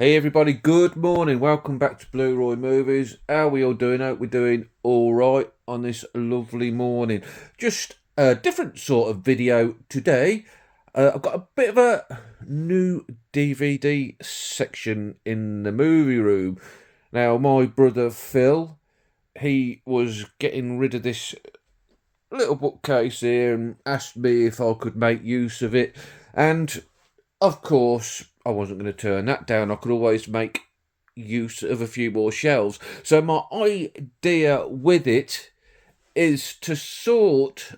Hey everybody, good morning. Welcome back to Blu-Roy Movies. How are we all doing? Hope we're doing all right on this lovely morning. Just a different sort of video today. I've got a bit of a new DVD section in the movie room. Now, my brother Phil, he was getting rid of this little bookcase here and asked me if I could make use of it. And of course, I wasn't going to turn that down. I could always make use of a few more shelves. So my idea with it is to sort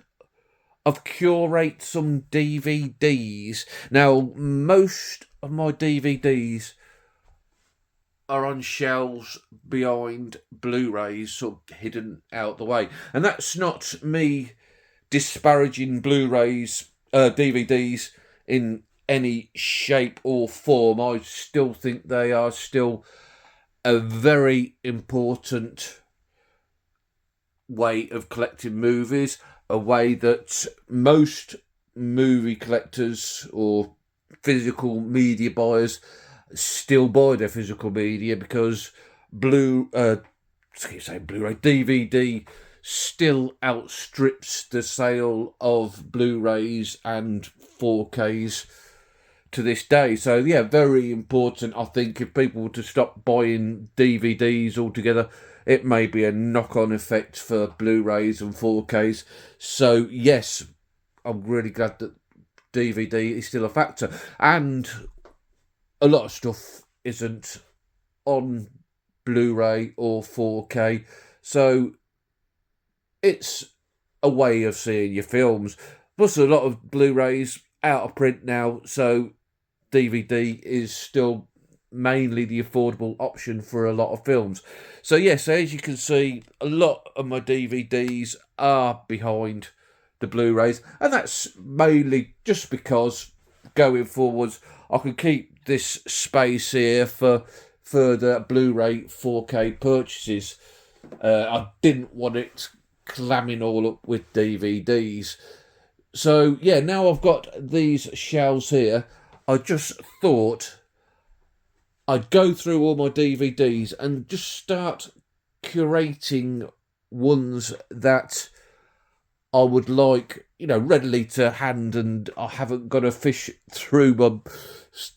of curate some DVDs. Now, most of my DVDs are on shelves behind Blu-rays, sort of hidden out the way. And that's not me disparaging Blu-rays, DVDs in any shape or form. I still think they are still a very important way of collecting movies, a way that most movie collectors or physical media buyers still buy their physical media, because Blu-ray DVD still outstrips the sale of Blu-rays and 4Ks to this day. So yeah, very important. I think if people were to stop buying DVDs altogether, it may be a knock-on effect for Blu-rays and 4Ks. So yes, I'm really glad that DVD is still a factor. And a lot of stuff isn't on Blu-ray or 4K. So it's a way of seeing your films. Plus a lot of Blu-rays out of print now, so DVD is still mainly the affordable option for a lot of films. So yes, as you can see, a lot of my DVDs are behind the Blu-rays, and that's mainly just because going forwards I can keep this space here for further Blu-ray 4K purchases. I didn't want it clamming all up with DVDs. So yeah, now I've got these shelves here, I just thought I'd go through all my DVDs and just start curating ones that I would like, readily to hand, and I haven't got to fish through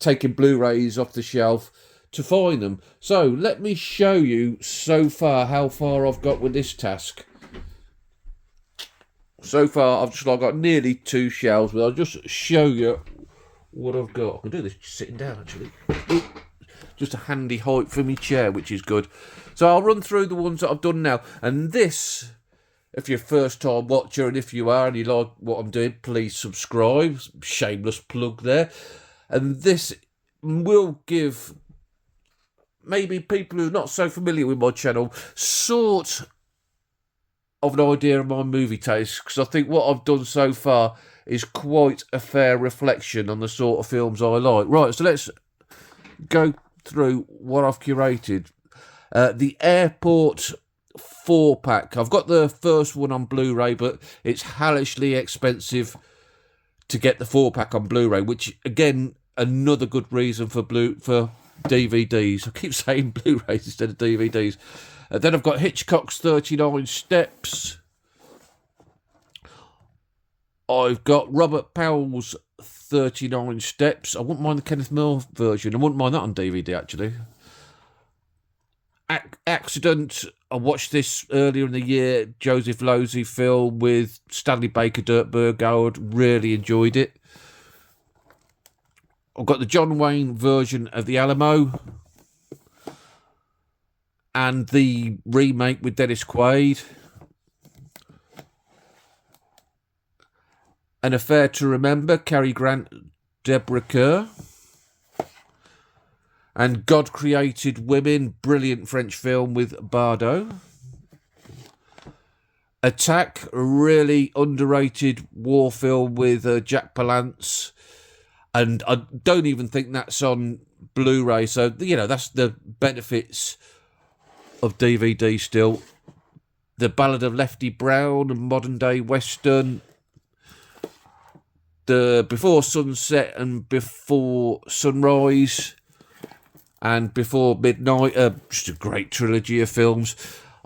taking Blu-rays off the shelf to find them. So let me show you so far how far I've got with this task. So far I've got nearly 2 shelves, but I'll just show you what I've got. I can do this sitting down, actually. Just a handy height for my chair, which is good. So I'll run through the ones that I've done now. And this, if you're a first time watcher, and if you are and you like what I'm doing, please subscribe. Shameless plug there. And this will give maybe people who are not so familiar with my channel sort of an idea of my movie taste, because I think what I've done so far is quite a fair reflection on the sort of films I like. Right, so let's go through what I've curated. The Airport 4-pack. I've got the first one on Blu-ray, but it's hellishly expensive to get the 4-pack on Blu-ray, which, again, another good reason for DVDs. I keep saying Blu-rays instead of DVDs. Then I've got Hitchcock's 39 Steps. I've got Robert Powell's 39 Steps. I wouldn't mind the Kenneth Moore version. I wouldn't mind that on DVD, actually. Accident. I watched this earlier in the year. Joseph Losey film with Stanley Baker, Dirk Bogarde. Really enjoyed it. I've got the John Wayne version of The Alamo, and the remake with Dennis Quaid. An Affair to Remember, Cary Grant, Deborah Kerr. And God Created Women, brilliant French film with Bardot. Attack, a really underrated war film with Jack Palance. And I don't even think that's on Blu-ray. So, that's the benefits of DVD still. The Ballad of Lefty Brown, a modern-day Western. The Before Sunset and Before Sunrise, and Before Midnight. Just a great trilogy of films.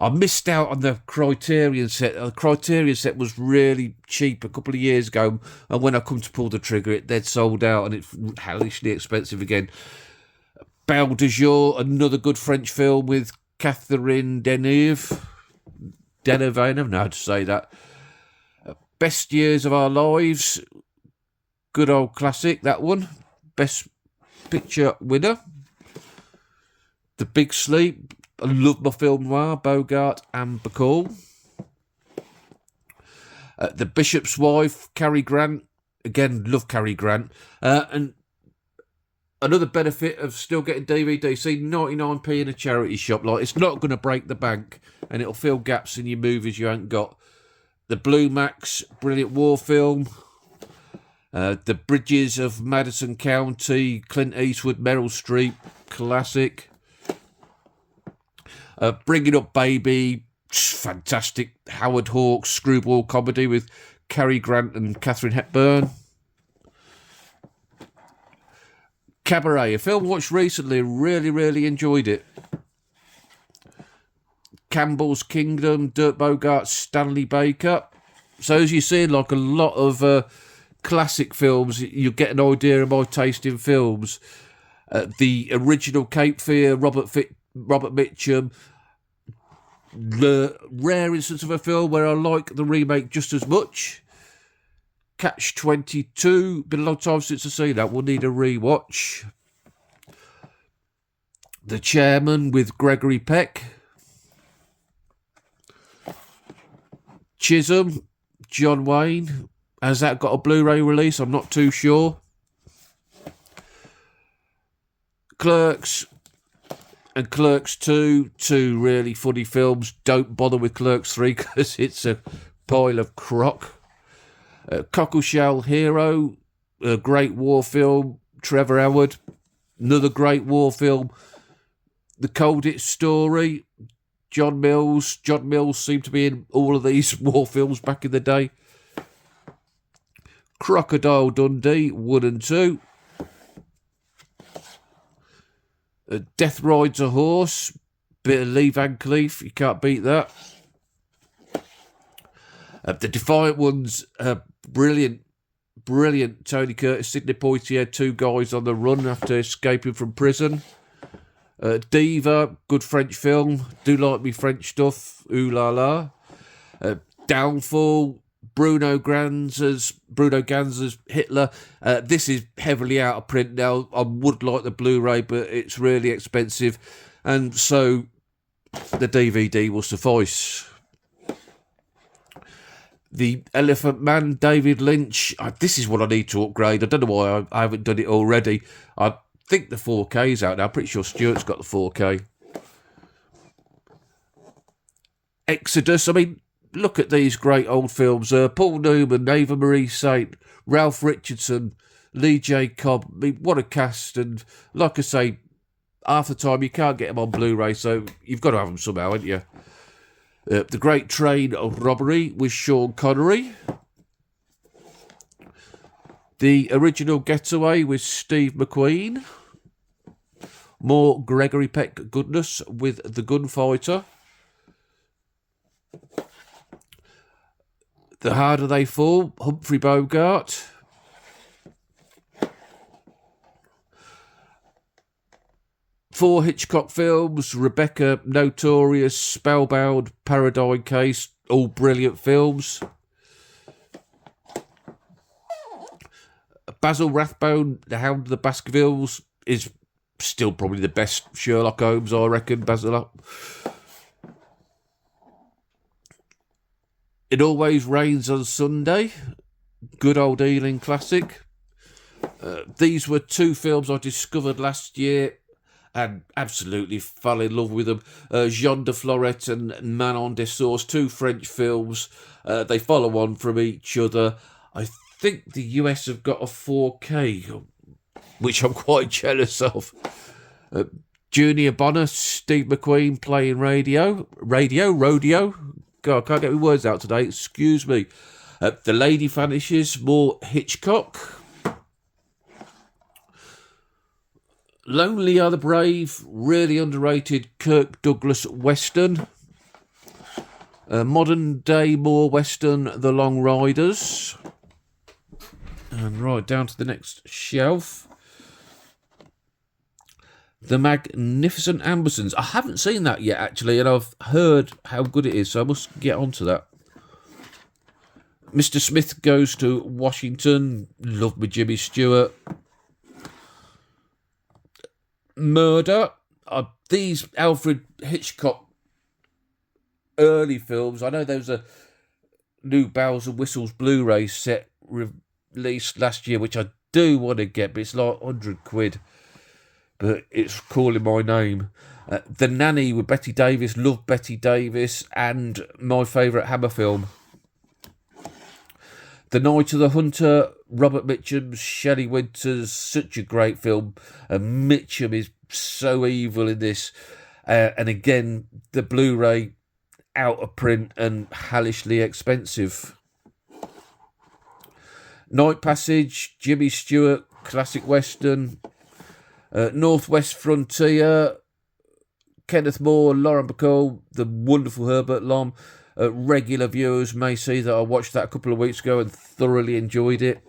I missed out on the Criterion set. The Criterion set was really cheap a couple of years ago, and when I come to pull the trigger, they'd sold out, and it's hellishly expensive again. Belle de Jour, another good French film with Catherine Deneuve. I never know how to say that. Best Years of Our Lives, good old classic, that one. Best Picture winner. The Big Sleep, I love my film noir, Bogart and Bacall. The Bishop's Wife, Cary Grant, again, love Cary Grant. And another benefit of still getting DVD, see 99p in a charity shop, like it's not going to break the bank, and it'll fill gaps in your movies you ain't got. The Blue Max, brilliant war film. The Bridges of Madison County, Clint Eastwood, Meryl Streep, classic. Bringing Up Baby, fantastic Howard Hawks screwball comedy with Cary Grant and Katharine Hepburn. Cabaret, a film watched recently, really enjoyed it. Campbell's Kingdom, Dirk Bogarts, Stanley Baker. So as you see, like a lot of classic films, you get an idea of my taste in films. The original Cape Fear, Robert Mitchum. The rare instance of a film where I like the remake just as much. Catch-22, been a long time since I've seen that, we'll need a rewatch. The Chairman with Gregory Peck. Chisholm, John Wayne. Has that got a Blu-ray release? I'm not too sure. Clerks and Clerks 2, two really funny films. Don't bother with Clerks 3 because it's a pile of crock. Cockleshell Hero, a great war film. Trevor Howard, another great war film. The Colditz Story, John Mills. John Mills seemed to be in all of these war films back in the day. Crocodile Dundee, 1 and 2. Death Rides a Horse, bit of Lee Van Cleef, you can't beat that. The Defiant Ones, brilliant Tony Curtis, Sidney Poitier, two guys on the run after escaping from prison. Diva, good French film, do like me French stuff, ooh la la. Downfall, Bruno Ganz's Hitler. This is heavily out of print now. I would like the Blu-ray, but it's really expensive, and so the DVD will suffice. The Elephant Man, David Lynch. This is what I need to upgrade. I don't know why I haven't done it already. I think the 4K is out now. I'm pretty sure Stuart's got the 4K. Exodus. I mean, look at these great old films. Paul Newman, Ava Marie Saint, Ralph Richardson, Lee J. Cobb. I mean, what a cast. And like I say, half the time you can't get them on Blu-ray, so you've got to have them somehow, haven't you? The Great Train Robbery with Sean Connery. The Original Getaway with Steve McQueen. More Gregory Peck goodness with The Gunfighter. The Harder They Fall, Humphrey Bogart. Four Hitchcock films, Rebecca, Notorious, Spellbound, Paradigm Case, all brilliant films. Basil Rathbone, The Hound of the Baskervilles, is still probably the best Sherlock Holmes, I reckon, Basil. It Always Rains on Sunday, good old Ealing classic. These were two films I discovered last year and absolutely fell in love with them. Jean de Florette and Manon de Source, two French films. They follow on from each other. I think the US have got a 4K, which I'm quite jealous of. Junior Bonner, Steve McQueen playing rodeo. God, I can't get my words out today, excuse me. The Lady Vanishes, more Hitchcock. Lonely Are the Brave, really underrated Kirk Douglas Western. Modern day Moore Western, The Long Riders. And right down to the next shelf. The Magnificent Ambersons. I haven't seen that yet, actually, and I've heard how good it is, so I must get onto that. Mr. Smith Goes to Washington. Love me Jimmy Stewart. Murder. These Alfred Hitchcock early films. I know there was a new Bells and Whistles Blu-ray set released last year, which I do want to get, but it's like 100 quid. But it's calling my name. The Nanny with Betty Davis. Love Betty Davis. And my favourite Hammer film. The Night of the Hunter. Robert Mitchum, Shelley Winters. Such a great film. Mitchum is so evil in this. And again, the Blu-ray out of print and hellishly expensive. Night Passage. Jimmy Stewart. Classic Western. Northwest Frontier, Kenneth Moore, Lauren Bacall, the wonderful Herbert Lom. Regular viewers may see that I watched that a couple of weeks ago and thoroughly enjoyed it.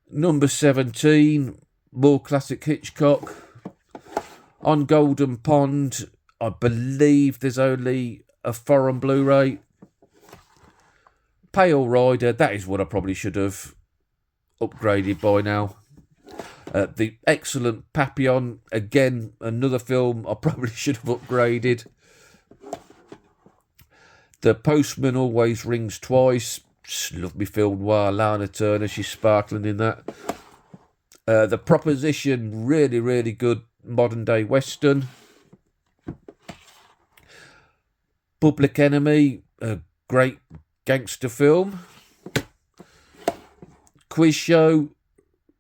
Number 17, more classic Hitchcock. On Golden Pond, I believe there's only a foreign Blu-ray. Pale Rider, that is what I probably should have upgraded by now. The excellent Papillon, again, another film I probably should have upgraded. The Postman Always Rings Twice. Love me film noir. Lana Turner, she's sparkling in that. The Proposition, really, really good modern day Western. Public Enemy, a great gangster film. Quiz Show.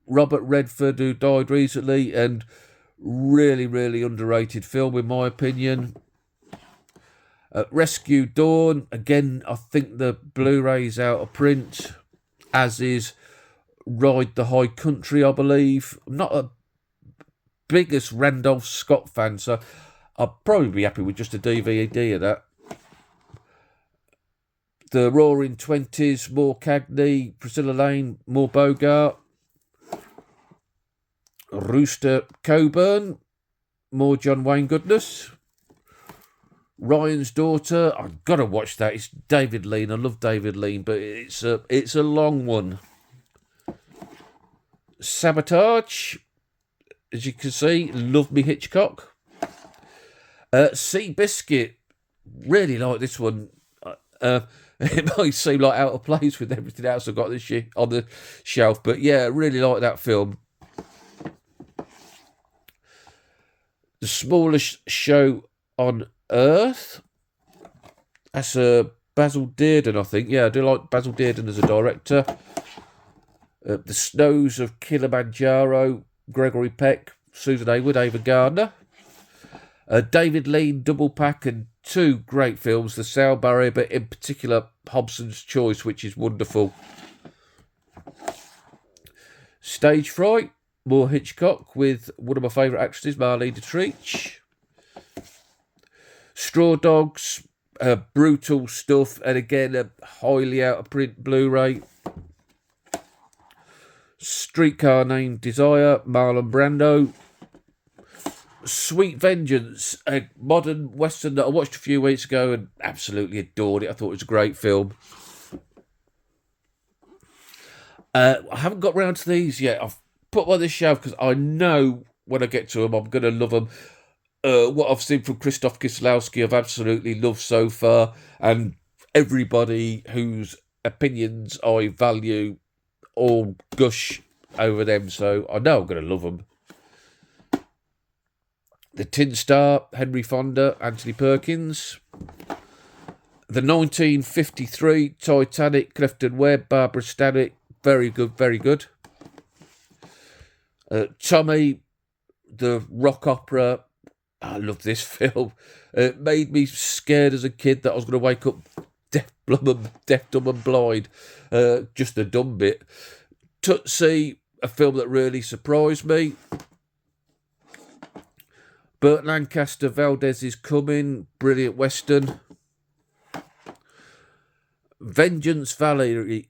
Robert Redford, who died recently, and really, really underrated film in my opinion. Rescue Dawn, again, I think the Blu-ray's out of print, as is Ride the High Country, I believe. I'm not a biggest Randolph Scott fan, so I'll probably be happy with just a DVD of that. The Roaring Twenties, more Cagney, Priscilla Lane, more Bogart. Rooster Coburn, more John Wayne goodness. Ryan's Daughter, I've got to watch that. It's David Lean. I love David Lean, but it's a long one. Sabotage, as you can see, love me Hitchcock. Seabiscuit, really like this one. It might seem like out of place with everything else I've got this year on the shelf, but yeah, really like that film. The Smallest Show on Earth. That's Basil Dearden, I think. Yeah, I do like Basil Dearden as a director. The Snows of Kilimanjaro. Gregory Peck, Susan Hayward, Ava Gardner. David Lean, Double Pack, and two great films. The Sound Barrier, but in particular Hobson's Choice, which is wonderful. Stage Fright. More Hitchcock with one of my favourite actresses, Marlene Dietrich. Straw Dogs, brutal stuff, and again, a highly out of print Blu-ray. Streetcar Named Desire, Marlon Brando. Sweet Vengeance, a modern Western that I watched a few weeks ago and absolutely adored it. I thought it was a great film. I haven't got round to these yet. I've put on this shelf because I know when I get to them I'm going to love them. What I've seen from Krzysztof Kieslowski I've absolutely loved so far, and everybody whose opinions I value all gush over them, so I know I'm going to love them. The Tin Star, Henry Fonda, Anthony Perkins. The 1953 Titanic, Clifton Webb, Barbara Stanwyck, very good, very good. Tommy, the rock opera. I love this film. It made me scared as a kid that I was going to wake up deaf, dumb and blind. Just a dumb bit. Tootsie, a film that really surprised me. Burt Lancaster, Valdez is Coming, brilliant Western. Vengeance Valley,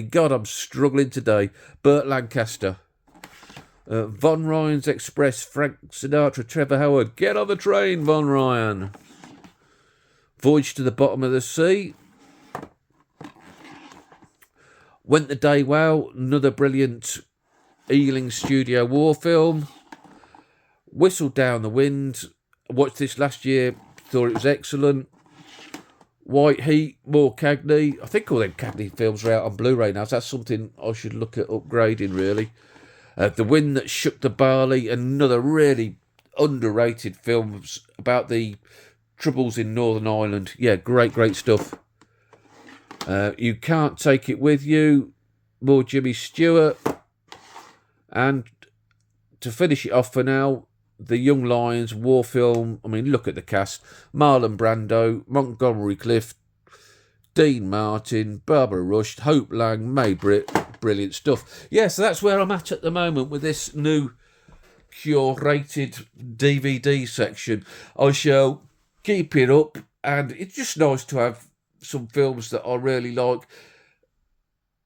God, I'm struggling today. Burt Lancaster. Von Ryan's Express, Frank Sinatra, Trevor Howard. Get on the train, Von Ryan. Voyage to the Bottom of the Sea. Went the Day Well, another brilliant Ealing Studio War film. Whistle Down the Wind. Watched this last year, thought it was excellent. White Heat, more Cagney. I think all them Cagney films are out on Blu-ray now, so that's something I should look at upgrading, really. The Wind That Shook the Barley, another really underrated film about the troubles in Northern Ireland. Yeah, great stuff. You Can't Take It With You, more Jimmy Stewart. And to finish it off for now, The Young Lions war film. I mean, look at the cast. Marlon Brando, Montgomery Clift, Dean Martin, Barbara Rush, Hope Lang, May Britt. Brilliant stuff. Yeah, so that's where I'm at the moment with this new curated DVD section. I shall keep it up, and it's just nice to have some films that I really like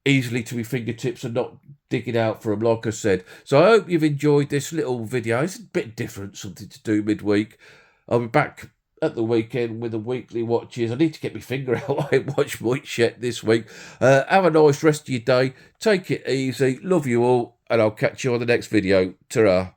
easily to my fingertips and not digging out for them, like I said. So I hope you've enjoyed this little video. It's a bit different, something to do midweek. I'll be back at the weekend with the weekly watches. I need to get my finger out. I ain't watched much yet this week. Have a nice rest of your day. Take it easy. Love you all, and I'll catch you on the next video. Ta-ra.